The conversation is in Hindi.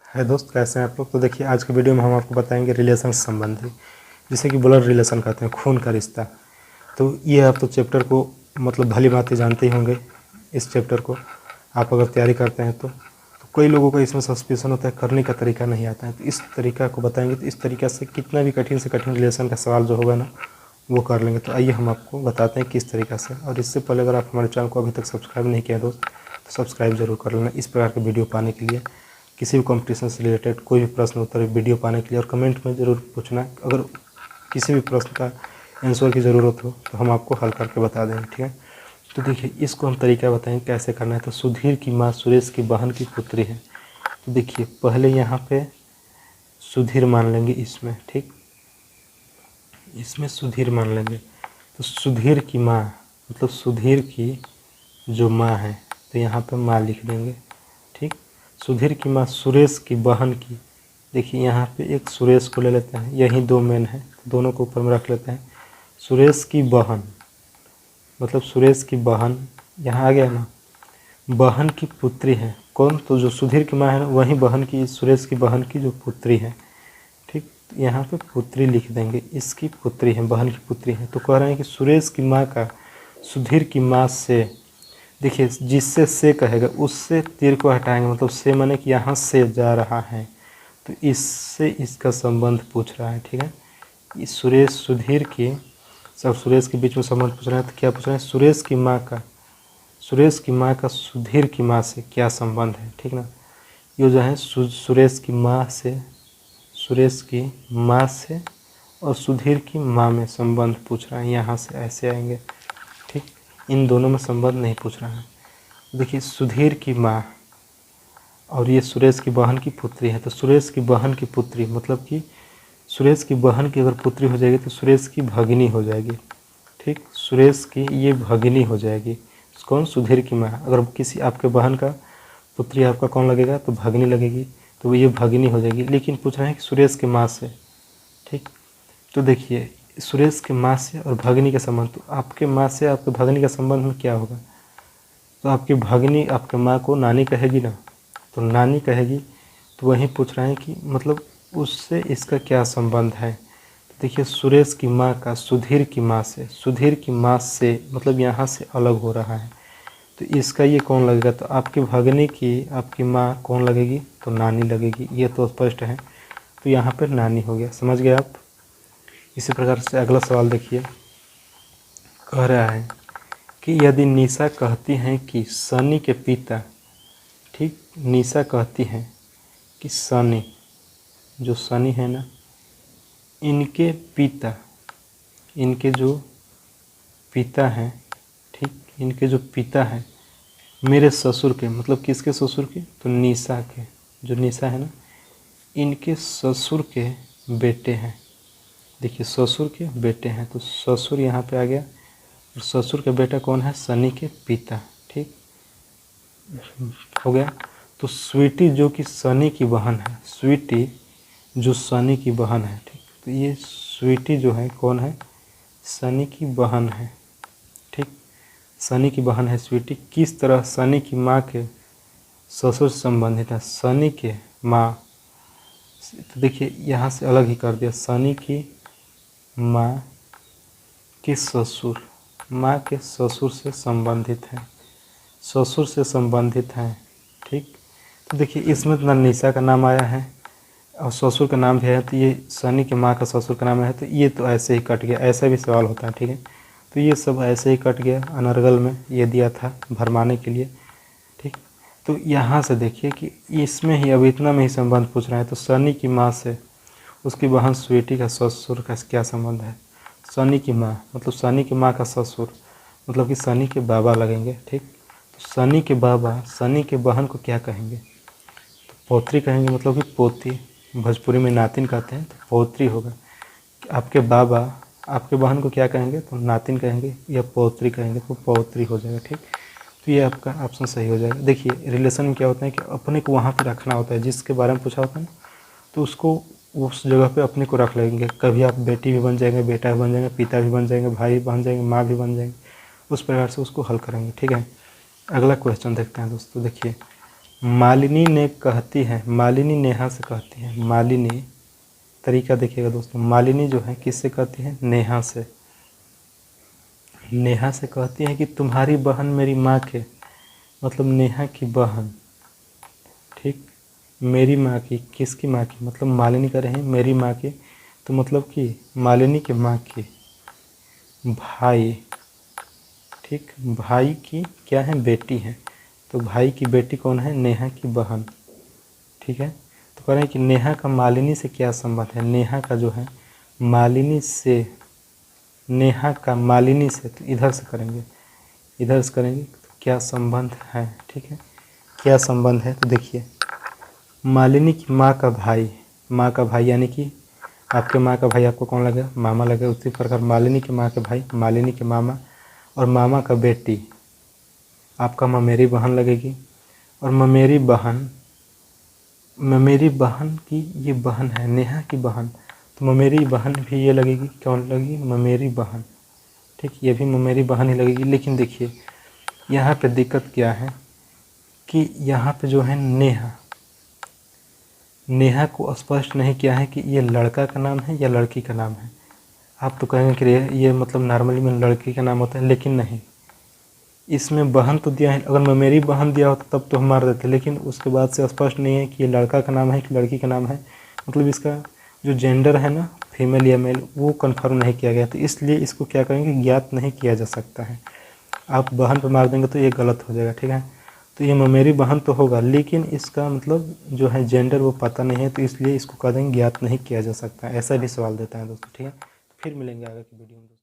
है दोस्त, कैसे हैं आप लोग। तो देखिए आज के वीडियो में हम आपको बताएंगे रिलेशन संबंधी, जिसे कि ब्लड रिलेशन कहते हैं, खून का रिश्ता। तो ये आप तो चैप्टर को मतलब भली भांति जानते ही होंगे। इस चैप्टर को आप अगर तैयारी करते हैं तो कई लोगों को इसमें सस्पेंशन होता है, करने का तरीका नहीं आता है। तो इस तरीका को बताएंगे, तो इस तरीक़ा से कितना भी कठिन से कठिन रिलेशन का सवाल जो होगा ना वो कर लेंगे। तो आइए हम आपको बताते हैं किस तरीक़ा से। और इससे पहले अगर आप हमारे चैनल को अभी तक सब्सक्राइब नहीं किया दोस्त, तो सब्सक्राइब जरूर कर लेना इस प्रकार के वीडियो पाने के लिए। किसी भी कंपटीशन से रिलेटेड कोई भी प्रश्न उत्तर वीडियो पाने के लिए, और कमेंट में ज़रूर पूछना। अगर किसी भी प्रश्न का आंसर की ज़रूरत हो तो हम आपको हल करके बता देंगे, ठीक है। तो देखिए इसको हम तरीका बताएंगे कैसे करना है। तो सुधीर की माँ सुरेश की बहन की पुत्री है। तो देखिए पहले यहाँ पे सुधीर मान लेंगे इसमें, ठीक, इसमें सुधीर मान लेंगे। तो सुधीर की माँ मतलब सुधीर की जो माँ है, तो यहाँ पे माँ लिख देंगे, ठीक। सुधीर की माँ सुरेश की बहन की, देखिए यहाँ पे एक सुरेश को ले लेते हैं, यही दो मेन है, दोनों को ऊपर में रख लेते हैं। सुरेश की बहन मतलब सुरेश की बहन, यहाँ आ गया ना, बहन की पुत्री है कौन, तो जो सुधीर की माँ है ना वही बहन की, सुरेश की बहन की जो पुत्री है, ठीक। यहाँ पे पुत्री लिख देंगे, इसकी पुत्री है, बहन की पुत्री है। तो कह रहे हैं कि सुरेश की माँ का सुधीर की माँ से, देखिए जिससे से कहेगा उससे तीर को हटाएंगे, मतलब से माने कि यहाँ से जा रहा है, तो इससे इसका संबंध पूछ रहा है, ठीक है। इस सुरेश सुधीर की सब सुरेश के बीच में संबंध पूछ रहा है। तो क्या पूछ रहा है, सुरेश की माँ का सुधीर की माँ से क्या संबंध है, ठीक ना। ये जो है सुरेश की माँ से और सुधीर की माँ में संबंध पूछ रहा है, यहाँ से ऐसे आएंगे, ठीक। इन दोनों में संबंध नहीं पूछ रहा है। देखिए सुधीर की माँ और ये सुरेश की बहन की पुत्री है। तो सुरेश की बहन की पुत्री मतलब कि सुरेश की बहन की अगर पुत्री हो जाएगी तो सुरेश की भगिनी हो जाएगी, ठीक। सुरेश की ये भगिनी हो जाएगी, कौन, सुधीर की माँ। अगर किसी आपके बहन का पुत्री आपका कौन लगेगा, तो भगिनी लगेगी, तो ये भगिनी हो जाएगी। लेकिन पूछ रहे हैं कि सुरेश के माँ से, ठीक। तो देखिए सुरेश के माँ से और भगिनी का संबंध, तो आपके माँ से आपके भगिनी का संबंध में क्या होगा, तो आपकी भगिनी आपके माँ को नानी कहेगी ना, तो नानी कहेगी। तो वहीं पूछ रहे हैं कि मतलब उससे इसका क्या संबंध है। तो देखिए सुरेश की माँ का सुधीर की माँ से मतलब यहाँ से अलग हो रहा है, तो इसका ये कौन लगेगा, तो आपकी भगिनी की आपकी माँ कौन लगेगी, तो नानी लगेगी, ये तो स्पष्ट है। तो यहाँ पर नानी हो गया, समझ गए आप। इसी प्रकार से अगला सवाल देखिए, कह रहा है कि यदि निशा कहती हैं कि सनी के पिता, ठीक, निशा कहती हैं कि सनी, जो सनी है ना, इनके पिता, इनके जो पिता हैं, ठीक, इनके जो पिता हैं मेरे ससुर के, मतलब किसके ससुर के, तो निशा के, जो निशा है ना, इनके ससुर के बेटे हैं। देखिए ससुर के बेटे हैं, तो ससुर यहाँ पे आ गया, और ससुर का बेटा कौन है, सनी के पिता, ठीक हो गया। तो स्वीटी जो कि सनी की बहन है, स्वीटी जो सनी की बहन है, ठीक। तो ये स्वीटी जो है कौन है, सनी की बहन है, ठीक, सनी की बहन है स्वीटी। किस तरह सनी की माँ के ससुर से संबंधित है, सनी के माँ, तो देखिए यहाँ से अलग ही कर दिया, सनी की माँ के ससुर, माँ के ससुर से संबंधित है, ससुर से संबंधित हैं, ठीक। तो देखिए इसमें तो ना निशा का नाम आया है और ससुर का नाम भी है, तो ये सनी के माँ का ससुर का नाम है, तो ये तो ऐसे ही कट गया, ऐसा भी सवाल होता है, ठीक है। तो ये सब ऐसे ही कट गया, अनर्गल में ये दिया था भरमाने के लिए, ठीक। तो यहाँ से देखिए कि इसमें ही अब इतना में ही संबंध पूछ रहा है। तो सनी की माँ से उसकी बहन स्वीटी का ससुर का क्या संबंध है, सनी की माँ मतलब सनी की माँ का ससुर मतलब कि सनी के बाबा लगेंगे, ठीक। तो सनी के बाबा सनी के बहन को क्या कहेंगे, तो पौत्री कहेंगे, मतलब कि पोती, भोजपुरी में नातिन कहते हैं, तो पौत्री होगा। आपके बाबा आपके बहन को क्या कहेंगे, तो नातिन कहेंगे या पौत्री कहेंगे, तो पौत्री हो जाएगा, ठीक। तो ये आपका ऑप्शन सही हो जाएगा। देखिए रिलेशन में क्या होता है कि अपने को वहाँ पे रखना होता है, जिसके बारे में पूछा होता है ना, तो उसको उस जगह पे अपने को रख लेंगे। कभी आप बेटी भी बन जाएंगे, बेटा भी बन जाएंगे, पिता भी बन जाएंगे, भाई बन जाएंगे, माँ भी बन जाएंगे, उस प्रकार से उसको हल करेंगे, ठीक है। अगला क्वेश्चन देखते हैं दोस्तों। देखिए मालिनी ने कहती है, मालिनी नेहा से कहती है, मालिनी, तरीका देखिएगा दोस्तों, मालिनी जो है किससे कहती है, नेहा से। नेहा से कहती है कि तुम्हारी बहन मेरी माँ के, मतलब नेहा की बहन, ठीक, मेरी माँ की, किसकी माँ की, मतलब मालिनी कह रहे हैं मेरी माँ की, तो मतलब कि मालिनी के माँ की भाई, ठीक, भाई की क्या है, बेटी है, तो भाई की बेटी कौन है, नेहा की बहन, ठीक है। तो कह रहे हैं कि नेहा का मालिनी से क्या संबंध है, नेहा का जो है मालिनी से, नेहा का मालिनी से, तो इधर से करेंगे, इधर से करेंगे, तो क्या संबंध है, ठीक है, क्या संबंध है, तो देखिए मालिनी की माँ का भाई, माँ का भाई यानी कि आपके माँ का भाई आपको कौन लगेगा, मामा लगेगा। उसी प्रकार मालिनी के माँ के भाई, मालिनी के मामा, और मामा का बेटी आपका ममेरी बहन लगेगी। और ममेरी बहन, ममेरी बहन की ये बहन है, नेहा की बहन, तो ममेरी बहन भी ये लगेगी, कौन लगेगी, ममेरी बहन, ठीक, ये भी ममेरी बहन ही लगेगी। लेकिन देखिए यहाँ पे दिक्कत क्या है कि यहाँ पे जो है नेहा, नेहा को स्पष्ट नहीं किया है कि ये लड़का का नाम है या लड़की का नाम है। आप तो कहेंगे कि ये मतलब नॉर्मली में लड़की का नाम होता है, लेकिन नहीं, इसमें बहन तो दिया है। अगर मैं मेरी बहन दिया होता तब तो हम मार देते, लेकिन उसके बाद से स्पष्ट नहीं है कि ये लड़का का नाम है कि लड़की का नाम है, मतलब इसका जो जेंडर है ना, फीमेल या मेल, वो कन्फर्म नहीं किया गया, तो इसलिए इसको क्या करेंगे, ज्ञात नहीं किया जा सकता है। आप बहन पर मार देंगे तो ये गलत हो जाएगा, ठीक है। तो ये मेरी बहन तो होगा, लेकिन इसका मतलब जो है जेंडर वो पता नहीं है, तो इसलिए इसको कह देंगे ज्ञात नहीं किया जा सकता। ऐसा भी सवाल देता है दोस्तों, ठीक है। फिर मिलेंगे आगे की वीडियो में।